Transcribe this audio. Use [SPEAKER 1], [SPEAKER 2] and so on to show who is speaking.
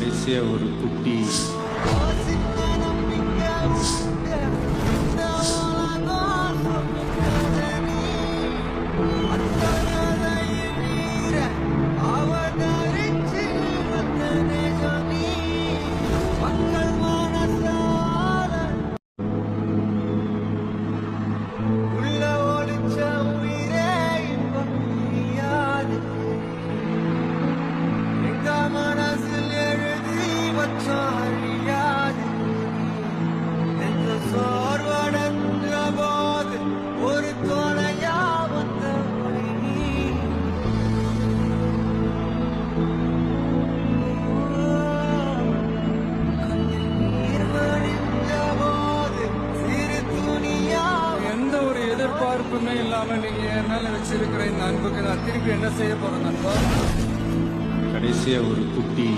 [SPEAKER 1] கடைசியா ஒரு குட்டி
[SPEAKER 2] எதிர்பார்ப்புமே இல்லாம நீங்க என் மேல வச்சிருக்கிற இந்த அன்புக்கு நான் திருப்பி என்ன செய்ய போறேன் நண்பா?
[SPEAKER 1] கடைசியா ஒரு குட்டி